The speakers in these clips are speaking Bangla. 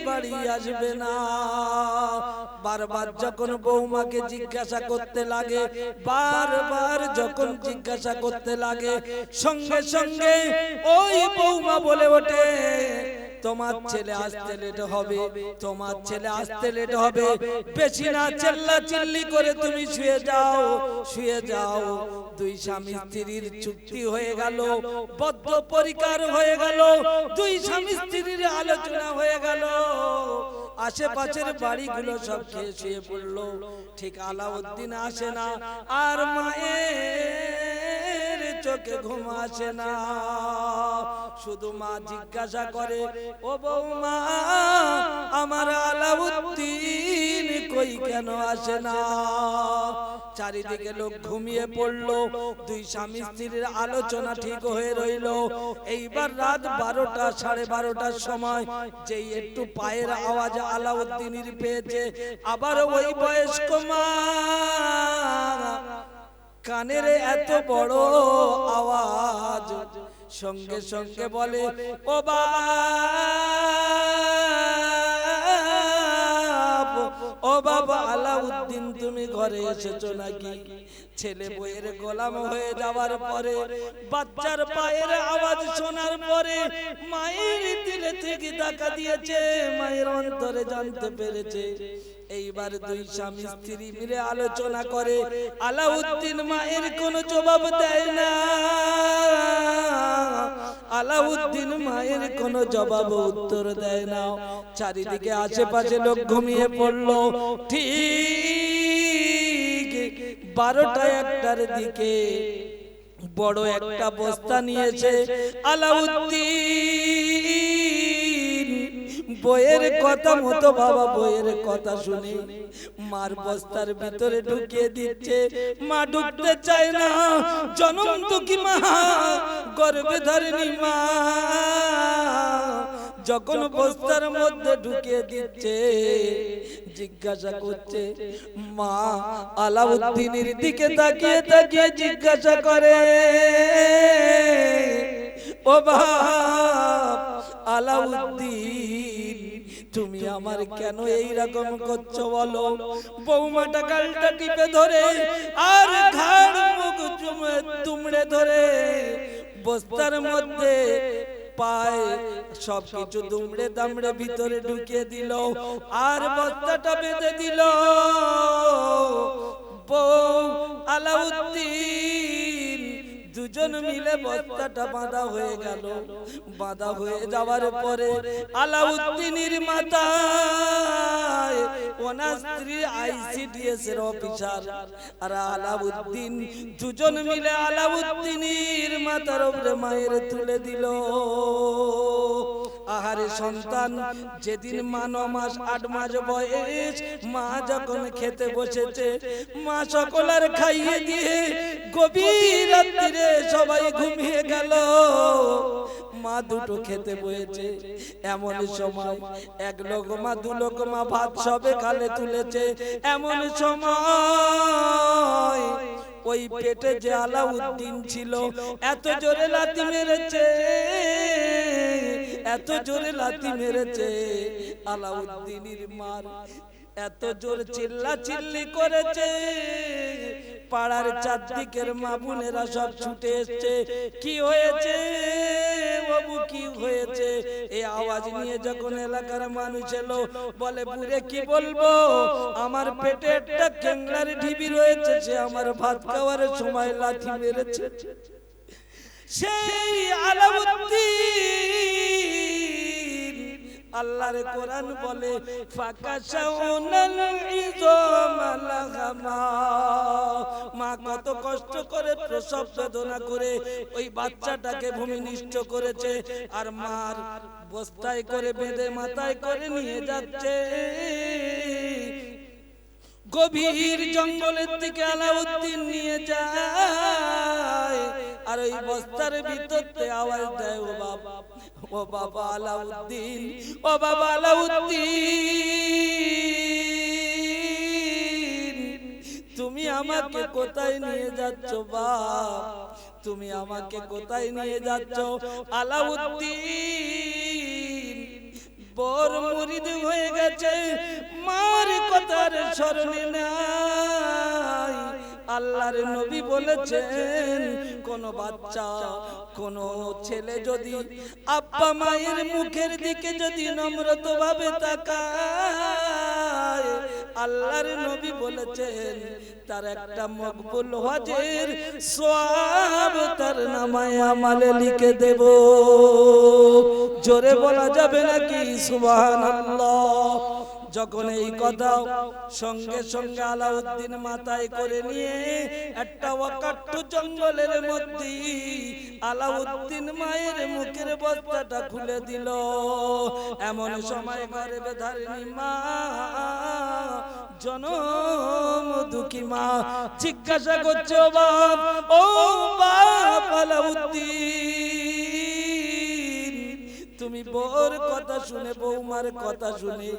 বাড়ি আসবে না। বারবার যখন বৌমাকে জিজ্ঞাসা করতে লাগে, বারবার যখন জিজ্ঞাসা করতে লাগে, সঙ্গে সঙ্গে ওই বৌমা বলে ওঠে, তোমার ছেলে আসতে লেট হবে, তোমার ছেলে আসতে লেট হবে, বেশি না চিল্লা চিল্লি করে তুমি শুয়ে যাও, শুয়ে যাও। দুই স্বামী স্ত্রীর চুক্তি হয়ে গেল, বদ্ধ পরিকার হয়ে গেল, দুই স্বামী স্ত্রীর আলোচনা হয়ে গেল। আশেপাশের বাড়িগুলো সব খেয়ে শুয়ে পড়লো। ঠিক আলাউদ্দিন আসে না, আর মায়ের চোখে ঘুম আসে না। শুধু মা জিজ্ঞাসা করে, ও বৌমা, আমার আলাউদ্দিন কই, কেন আসে না? চারিদিকে লোক ঘুমিয়ে পড়লো, দুই স্বামী স্ত্রীর আলোচনা ঠিক হয়ে রইল। এইবার রাত 12টা, 12:30টার সময় যেই একটু পায়ের আওয়াজ আলাউদ্দিনের পেয়েছে, আবার ওই বয়স্ক মা, কানের এত বড় আওয়াজ, সঙ্গে সঙ্গে বলে, ও বাবা আলাউদ্দিন, তুমি ঘরে এসেছো নাকি? ছেলে বইয়ের গোলাম হয়ে যাওয়ার পরে, বাচ্চার পায়ের আওয়াজ শোনার পরে মায়ের দিলে থেকে টাকা দিয়েছে, মায়ের অন্তরে জানতে পেরেছে। এইবার দুই স্বামী স্ত্রী মিলে আলোচনা করে, আলাউদ্দিন মায়ের কোনো জবাব দেয় না, আলাউদ্দিন মায়ের কোনো জবাব উত্তর দেয় না। চারিদিকে আশেপাশে লোক ঘুমিয়ে পড়লো। ঠিক 12টা 1টার দিকে বড় একটা বস্তা নিয়েছে আলাউদ্দিন। বইয়ের কথা মতো, বাবা বইয়ের কথা শুনে মার বস্তার ভিতরে ঢুকিয়ে দিচ্ছে। মা ঢুকতে চায় না, জনম দুঃখী মা, গর্ভে ধরেনি মা। যখন বস্তার মধ্যে ঢুকিয়ে দিচ্ছে, জিজ্ঞাসা করছে, মা আলাউদ্দিনের দিকে তাকিয়ে তাকিয়ে জিজ্ঞাসা করে, ও বাপ আলাউদ্দিন, তুমি আমার কেন এই রকম করছো বলো? বৌমাটা গালটা টিপে ধরে আর ঘাড় মুখ তুমড়ে ধরে বস্তার মধ্যে পায় সবকিছু দুমড়ে দামড়ে ভিতরে ঢুকিয়ে দিল, আর বস্তাটা বেঁধে দিল। বউ আলাউদ্দিন দুজন মিলে বস্তাটা বাঁধা হয়ে গেল। বাঁধা হয়ে যাওয়ার পরে আলাউদ্দিনের মাথায় ওনার স্ত্রী ICDS এর অফিসার আর আলাউদ্দিন দুজন মিলে আলাউদ্দিনের মাথার উপরে মায়ের তুলে দিল। আহারে সন্তান, যেদিন মা 9 মাস 8 মাস বয়স, মা যখন খেতে বসেছে, মা সকলের খাইয়ে দিয়ে গভীর রাত্রিরে সবাই ঘুমিয়ে গেল। মা দুটো খেতে বসেছে, এমন সময় 1 লোকমা 2 লোকমা ভাত সবে খালে তুলেছে। এমন সময় ওই পেটে যে আলাউদ্দিন ছিল, এত জোরে লাথি মেরেছে, এত জোরে লাথি মেরেছে আলাউদ্দিনের মার, এত জোর চিল্লা চিল্লি করেছে, পাড়ার চারদিকের মা বোনেরা সব ছুটে এসছে। কি হয়েছে বাবু, কি হয়েছে? এই আওয়াজ নিয়ে যখন এলাকার মানুষ এলো, বলে, বুড়ে কি বলবো, আমার পেটে একটা ক্যাংলার ঢিবি রয়েছে, সে আমার ভাত খাওয়ার সময় লাথি মেরেছে। সেই আলাউদ্দিন, আল্লাহর কোরআন বলে, ফাকাশাউনাল ইযামা লাহামা, মা কত কষ্ট করে প্রসব বেদনা করে ওই বাচ্চাটাকে ভূমিনিষ্ঠ করেছে, আর মার বস্তায় করে বেঁধে মাথায় করে নিয়ে যাচ্ছে। গভীর জঙ্গলের দিকে আলাউদ্দিন নিয়ে যায়, আর ওই বস্তার ভিতরতে আওয়াজ দেয়, ও বাবা, ও বাবা আলাউদ্দিন, ও বাবা আলাউদ্দিন, তুমি আমাকে কোথায় নিয়ে যাচ্ছ বাপ? তুমি আমাকে কোথায় নিয়ে যাচ্ছ? আলাউদ্দিন বর মুরিদ হয়ে গেছে, মার কথার স্মরণে নাই। আল্লাহর নবী বলেছেন, কোন বাচ্চা, কোন ছেলে যদি আব্বা মায়ের মুখের দিকে যদি নম্রত ভাবে তাকায়, আল্লাহর নবী বলেছেন তার একটা মকবুল হজের সওয়াব তার নামায়ে আমালে লিখে দেব। জোরে বলা যাবে নাকি সুবহানাল্লাহ? যখন এই কথা সঙ্গে সঙ্গে আলাউদ্দিন মাথায় করে নিয়ে একটা ওয়াকাট্ট জঙ্গলের মধ্যে আলাউদ্দিন মায়ের মুখের বস্তাটা খুলে দিল। এমন সময় ঘরে বেধারিনী মা, জনম দুঃখী মা জিজ্ঞাসা করছে, ও বাপ, ও বাপ আলাউদ্দিন, তুমি বউর কথা শুনে, বৌমার কথা শুনে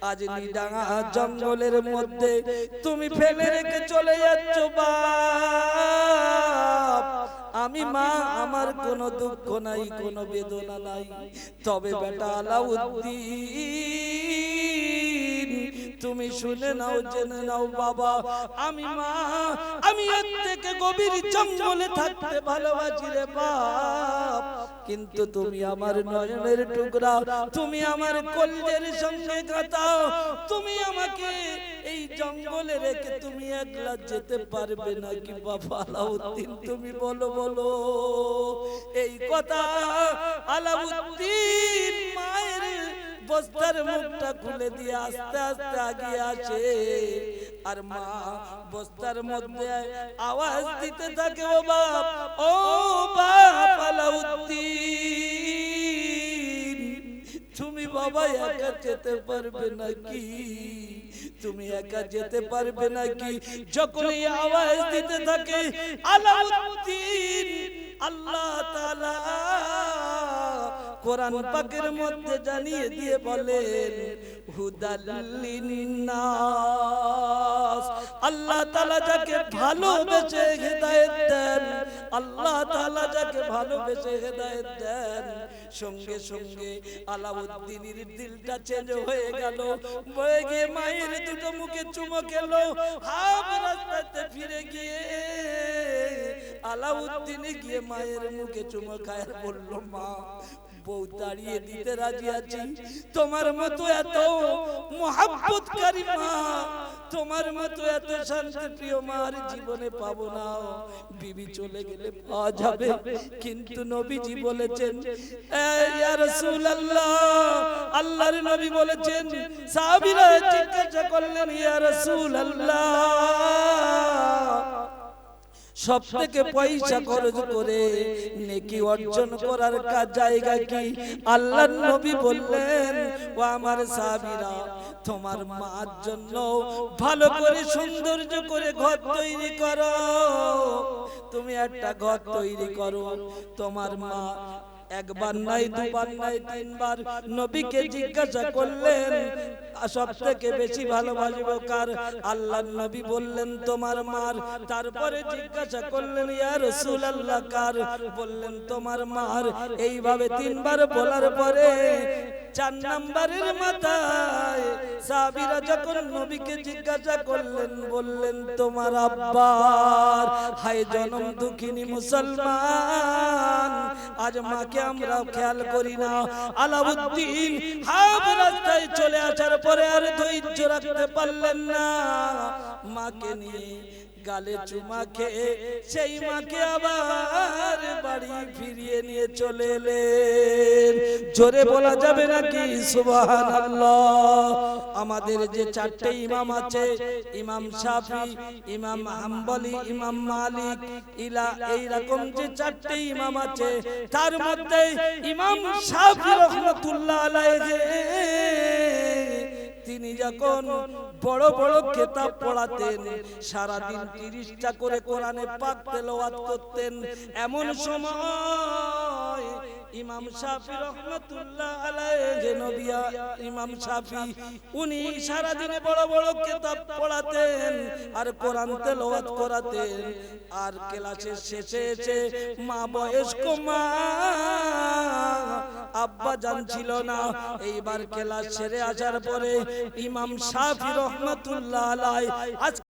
আজ নিডাঙ্গা জঙ্গলের মধ্যে তুমি ফেলে রেখে চলে যাচ্ছ বাপ। আমি মা, আমার কোনো দুঃখ নাই, কোনো বেদনা নাই। তবে বেটা আলাউদ্দিন, তুমি শুনে নাও, জেনে নাও বাবা, আমি মা, আমি এর থেকে গভীর জঙ্গলে থাকতে ভালোবাসি রে বাপ, কিন্তু তুমি আমার নয়নের টুকরা, তুমি আমার কলজের সঙ্গে গাঁথাও। তুমি আমাকে এই জঙ্গলে রেখে তুমি একলা যেতে পারবে নাকি বাবা আলাউদ্দিন? তুমি বলো বলো। এই কথা আলাউদ্দিন মায়ের বস্তার মুখটা খুলে দিয়ে আস্তে আস্তে আগিয়ে আসে, আর মা বস্তার মধ্যে আওয়াজ দিতে থাকে, ও বাপ, ও বাপ আলাউদ্দিন, তুমি বাবা একা যেতে পারবে নাকি? তুমি একা যেতে পারবে নাকি? যখন এই আওয়াজ দিতে থাকে আলাউদ্দিন, আল্লাহ তাআলা কোরআন পাকের মধ্যে জানিয়ে দিয়ে বলেন, হুদাল্লিন্নাস, আল্লাহ তাআলা যাকে ভালোবেসে হেদায়েত দেন, আল্লাহ তাআলা যাকে ভালোবেসে হেদায়েত দেন, সঙ্গে সঙ্গে আলাউদ্দিনের দিলটা চেঞ্জ হয়ে গেল, বয়ে গিয়ে মায়ের দুটো মুখে চুমো খেলো। হাফ রাস্তাতে ফিরে গিয়ে আলাউদ্দিন গিয়ে মায়ের মুখে চুমো খায়, বলল, মা, বউ তাড়িয়ে দিতে রাজি আছি, তোমার মতো এত মুহাব্বতকারী মা, তোমার মতো এত শান্তি প্রিয় মার জীবনে পাবো না। বিবি চলে গেলে পাওয়া যাবে, কিন্তু নবীজি বলেছেন, ইয়া রাসূলুল্লাহ, আল্লাহর নবী বলেছেন, সাহাবীরা জিজ্ঞাসা করলেন, ইয়া রাসূলুল্লাহ, সব থেকে পয়সা খরচ করে নেকি অর্জন করার কাজ জায়গা কি? আল্লাহর নবী বললেন, ও আমার সাহাবীরা, তোমার মার জন্য ভালো করে সৌন্দর্য করে ঘর তৈরি করো। তুমি একটা ঘর তৈরি করো, তোমার মা একবার নাই, দুবার নাই, তিনবার নবীকে জিজ্ঞাসা করলেন, সব থেকে বেশি ভালোবাসবো কার? আল্লাহর নবী বললেন, তোমার মার। তারপরে জিজ্ঞাসা করলেন, ইয়া রাসূলুল্লাহ, কার? বললেন, তোমার মার। এইভাবে তিনবার বলার পরে 4 নাম্বারের মাথায় সাহাবীরা যখন নবীকে জিজ্ঞাসা করলেন, বললেন, তোমার আব্বার। হায় জনম দুঃখিনী মুসলমান, আজ মাকে আমরা খেয়াল করি না। আলাউদ্দিন হাফ রাস্তায় চলে আসার পরে আর ধৈর্য রাখতে পারলেন না, মাকে নিয়ে গালে চুমা খেয়ে সেই মাকে আবার বাড়ি ফিরিয়ে নিয়ে চলে এলেন। জোরে বলা যাবে নাকি সুবহানাল্লাহ? আমাদের যে 4টে ইমাম আছে, ইমাম শাফি, ইমাম হাম্বলি, ইমাম মালিক, এইরকম যে 4টে ইমাম আছে, তার মধ্যে ইমাম শাফি রাহমাতুল্লাহ আলাইহি তিনি যখন বড় বড় কিতাব পড়াতেন, সারা দিন 30টা করে কোরআনে পাক তেলাওয়াত করতেন। এমন সময় ইমাম শাফি রাহমাতুল্লাহ আলাইহি, নবিয়া ইমাম শাফি, উনি সারা দিনে বড় বড় কিতাব পড়াতেন আর কোরআন তেলাওয়াত করাতেন। আর ক্লাসের শেষে এসে মা, বয়স্ক মা আব্বা জান ছিল না। এইবার ক্লাস সেরে আসার পরে ইমাম শাফি রহমাতুল্লাহ আলাইহি